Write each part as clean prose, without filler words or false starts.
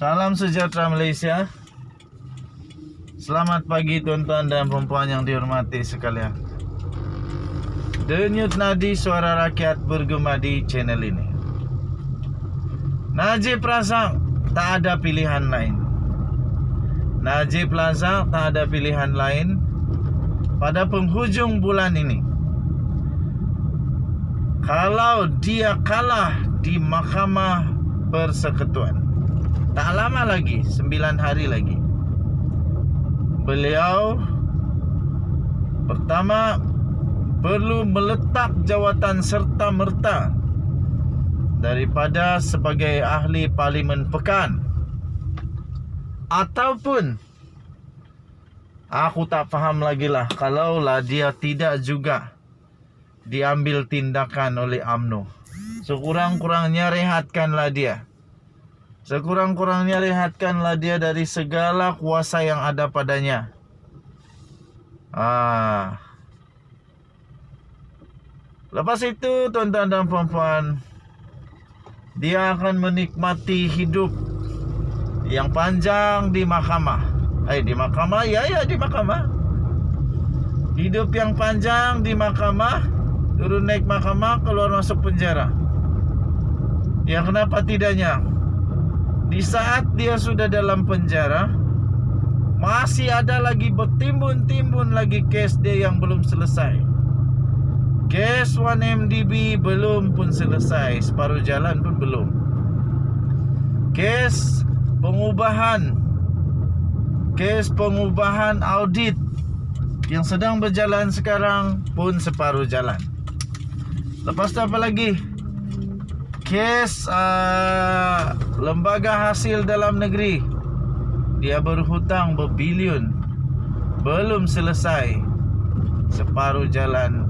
Salam sejahtera Malaysia. Selamat pagi tuan-tuan dan puan-puan yang dihormati sekalian. Denyut nadi suara rakyat bergema di channel ini. Najib Razak tak ada pilihan lain. Najib Razak tak ada pilihan lain pada penghujung bulan ini. Kalau dia kalah di Mahkamah Persekutuan, tak lama lagi, 9 hari lagi, beliau pertama perlu meletak jawatan serta-merta daripada sebagai ahli Parlimen Pekan, ataupun aku tak faham lagi lah kalaulah dia tidak juga diambil tindakan oleh UMNO. Sekurang-kurangnya rehatkanlah dia. Sekurang-kurangnya rehatkanlah dia dari segala kuasa yang ada padanya. Lepas itu tuan-tuan dan puan-puan, dia akan menikmati hidup yang panjang di mahkamah. Di mahkamah? Ya, di mahkamah. Hidup yang panjang di mahkamah, turun naik mahkamah, keluar masuk penjara. Ya, kenapa tidaknya? Di saat dia sudah dalam penjara, masih ada lagi bertimbun-timbun lagi kes dia yang belum selesai. Kes 1MDB belum pun selesai, separuh jalan pun belum. Kes pengubahan audit yang sedang berjalan sekarang pun separuh jalan. Lepas tu apa lagi? Kes lembaga hasil dalam negeri, dia berhutang berbilion, belum selesai, separuh jalan.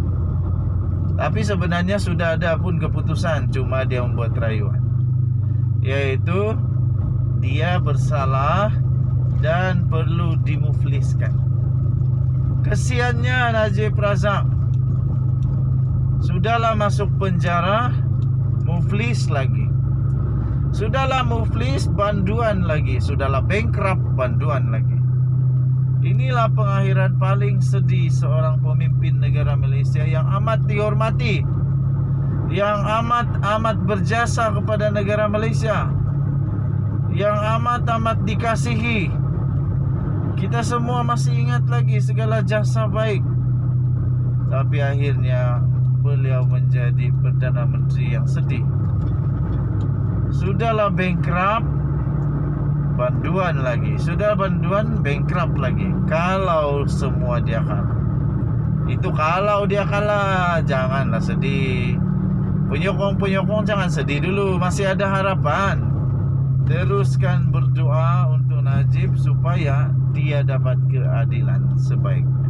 Tapi sebenarnya sudah ada pun keputusan, cuma dia membuat rayuan, yaitu dia bersalah dan perlu dimufliskan. Kesiannya Najib Razak, sudahlah masuk penjara, muflis lagi. Sudahlah muflis, banduan lagi. Sudahlah bankrupt, banduan lagi. Inilah pengakhiran paling sedih seorang pemimpin negara Malaysia yang amat dihormati, yang amat berjasa kepada negara Malaysia, yang amat dikasihi. Kita semua masih ingat lagi segala jasa baik. Tapi akhirnya beliau menjadi Perdana Menteri yang sedih. Sudahlah bankrupt, banduan lagi. Sudah banduan, bankrupt lagi. Kalau semua dia kalah. Itu kalau dia kalah, janganlah sedih. Penyokong jangan sedih dulu, masih ada harapan. Teruskan berdoa untuk Najib supaya dia dapat keadilan sebaiknya.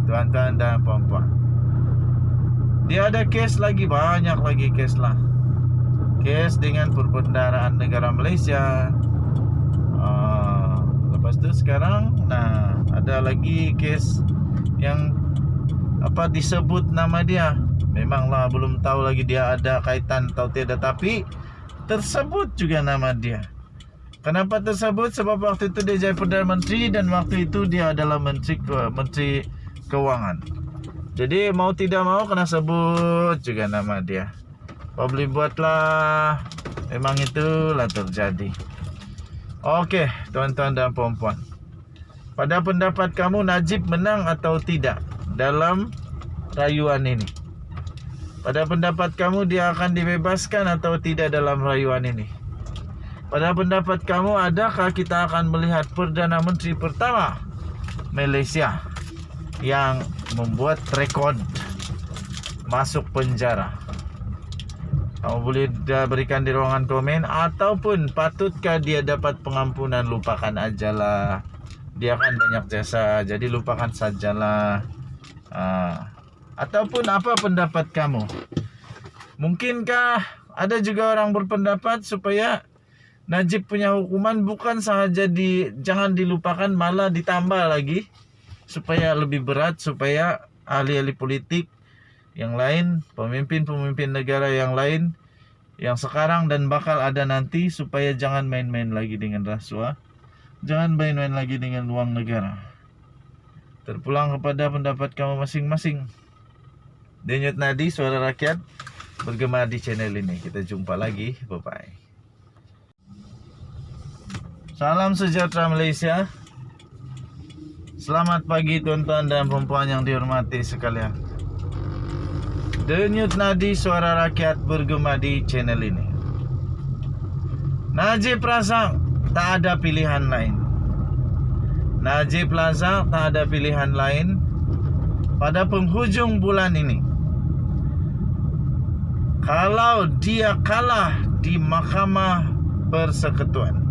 Tuan-tuan dan puan-puan, dia ada kes lagi, banyak lagi kes lah. Kes dengan perbendaharaan negara Malaysia. Lepas tu sekarang, ada lagi kes yang disebut nama dia. Memanglah belum tahu lagi dia ada kaitan atau tidak, tapi tersebut juga nama dia. Kenapa tersebut? Sebab waktu itu dia jadi Perdana Menteri dan waktu itu dia adalah Menteri Keuangan. Jadi mau tidak mau kena sebut juga nama dia. Boleh buatlah, memang itulah terjadi. Okey, tuan-tuan dan puan-puan, pada pendapat kamu Najib menang atau tidak dalam rayuan ini? Pada pendapat kamu dia akan dibebaskan atau tidak dalam rayuan ini? Pada pendapat kamu, adakah kita akan melihat Perdana Menteri pertama Malaysia yang membuat rekod masuk penjara? Kamu boleh berikan di ruangan komen. Ataupun patutkah dia dapat pengampunan? Lupakan ajalah, dia kan banyak jasa, jadi lupakan sajalah. Ataupun apa pendapat kamu? Mungkinkah ada juga orang berpendapat supaya Najib punya hukuman bukan sahaja jangan dilupakan, malah ditambah lagi supaya lebih berat, supaya ahli-ahli politik yang lain, pemimpin-pemimpin negara yang lain yang sekarang dan bakal ada nanti, supaya jangan main-main lagi dengan rasuah, jangan main-main lagi dengan uang negara. Terpulang kepada pendapat kamu masing-masing. Denyut Nadi, Suara Rakyat, bergema di channel ini. Kita jumpa lagi, bye-bye. Salam sejahtera Malaysia. Selamat pagi tuan-tuan dan perempuan yang dihormati sekalian. Denyut Nadi, Suara Rakyat, bergema di channel ini. Najib Razak tak ada pilihan lain. Najib Razak tak ada pilihan lain pada penghujung bulan ini. Kalau dia kalah di Mahkamah Persekutuan,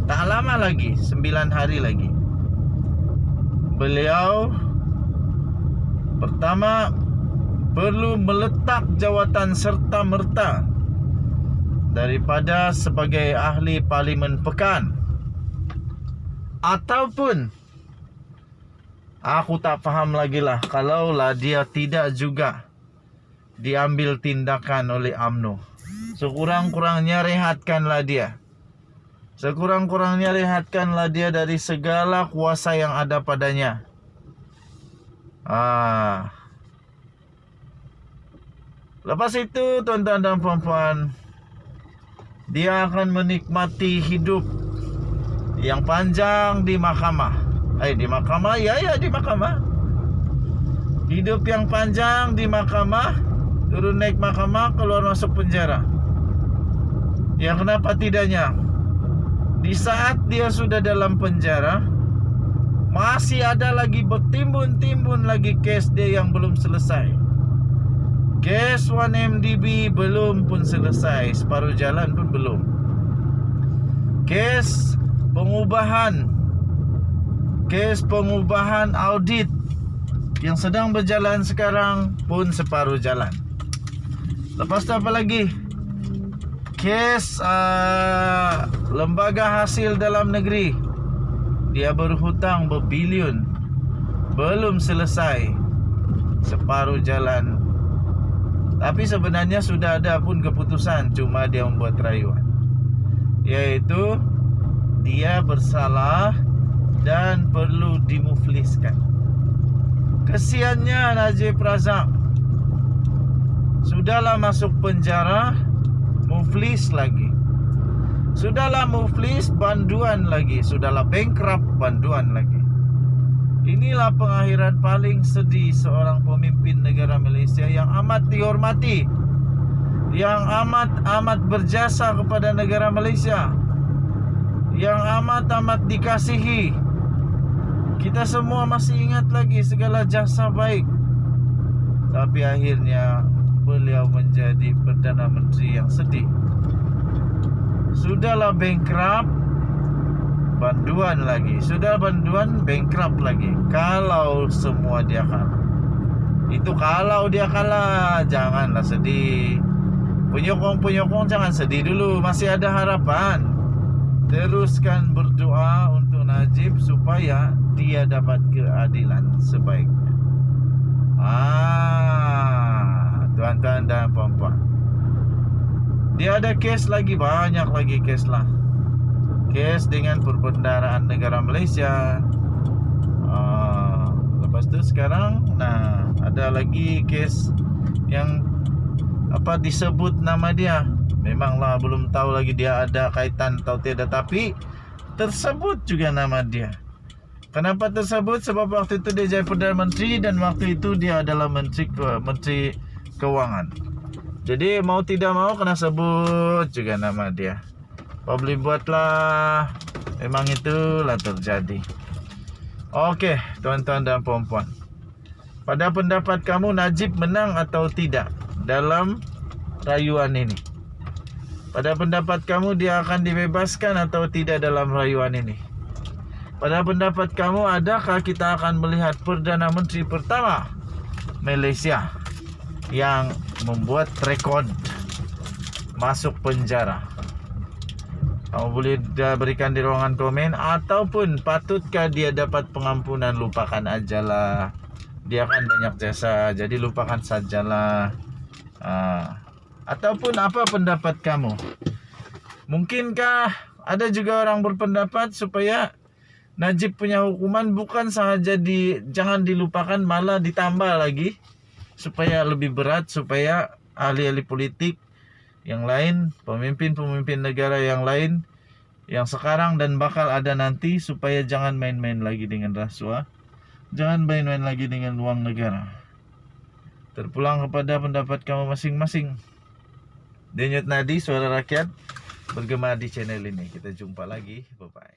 tak lama lagi, 9 hari lagi, beliau pertama perlu meletak jawatan serta-merta daripada sebagai ahli Parlimen Pekan, ataupun aku tak faham lagi lah kalaulah dia tidak juga diambil tindakan oleh UMNO. Sekurang-kurangnya rehatkanlah dia. Sekurang-kurangnya rehatkanlah dia dari segala kuasa yang ada padanya. Lepas itu tuan-tuan dan puan-puan, dia akan menikmati hidup yang panjang di mahkamah. Di mahkamah, di mahkamah. Hidup yang panjang di mahkamah, turun naik mahkamah, keluar masuk penjara. Ya, kenapa tidaknya? Di saat dia sudah dalam penjara, masih ada lagi bertimbun-timbun lagi kes dia yang belum selesai. Kes 1MDB belum pun selesai, separuh jalan pun belum. Kes pengubahan audit yang sedang berjalan sekarang pun separuh jalan. Lepas tu apa lagi? Kes lembaga hasil dalam negeri, dia berhutang berbilion, belum selesai, separuh jalan. Tapi sebenarnya sudah ada pun keputusan, cuma dia membuat rayuan, yaitu dia bersalah dan perlu dimufliskan. Kesiannya Najib Razak, sudahlah masuk penjara, muflis lagi. Sudahlah muflis, banduan lagi. Sudahlah bankrupt, banduan lagi. Inilah pengakhiran paling sedih seorang pemimpin negara Malaysia yang amat dihormati, yang amat berjasa kepada negara Malaysia, yang amat dikasihi. Kita semua masih ingat lagi segala jasa baik. Tapi akhirnya beliau menjadi Perdana Menteri yang sedih. Sudahlah bankrupt, banduan lagi. Sudah banduan, bankrupt lagi. Kalau semua dia kalah. Itu kalau dia kalah, janganlah sedih. Penyokong jangan sedih dulu, masih ada harapan. Teruskan berdoa untuk Najib supaya dia dapat keadilan sebaiknya. Tuan-tuan dan puan-puan, dia ada kes lagi, banyak lagi kes lah. Kes dengan perbendaharaan negara Malaysia. Lepas tu sekarang ada lagi kes yang disebut nama dia. Memanglah belum tahu lagi dia ada kaitan atau tidak, tapi tersebut juga nama dia. Kenapa tersebut? Sebab waktu itu dia jadi Perdana Menteri dan waktu itu dia adalah Menteri Keuangan. Jadi mau tidak mau kena sebut juga nama dia. Boleh buatlah, memang itulah terjadi. Okey, tuan-tuan dan puan-puan, pada pendapat kamu Najib menang atau tidak dalam rayuan ini? Pada pendapat kamu dia akan dibebaskan atau tidak dalam rayuan ini? Pada pendapat kamu, adakah kita akan melihat Perdana Menteri pertama Malaysia yang membuat rekod masuk penjara? Kamu boleh berikan di ruangan komen. Ataupun patutkah dia dapat pengampunan? Lupakan ajalah, dia kan banyak jasa, jadi lupakan sajalah. Ataupun apa pendapat kamu? Mungkinkah ada juga orang berpendapat supaya Najib punya hukuman bukan saja jangan dilupakan, malah ditambah lagi supaya lebih berat, supaya ahli-ahli politik yang lain, pemimpin-pemimpin negara yang lain yang sekarang dan bakal ada nanti, supaya jangan main-main lagi dengan rasuah, jangan main-main lagi dengan uang negara. Terpulang kepada pendapat kamu masing-masing. Denyut Nadi, Suara Rakyat, bergema di channel ini. Kita jumpa lagi. Bye-bye.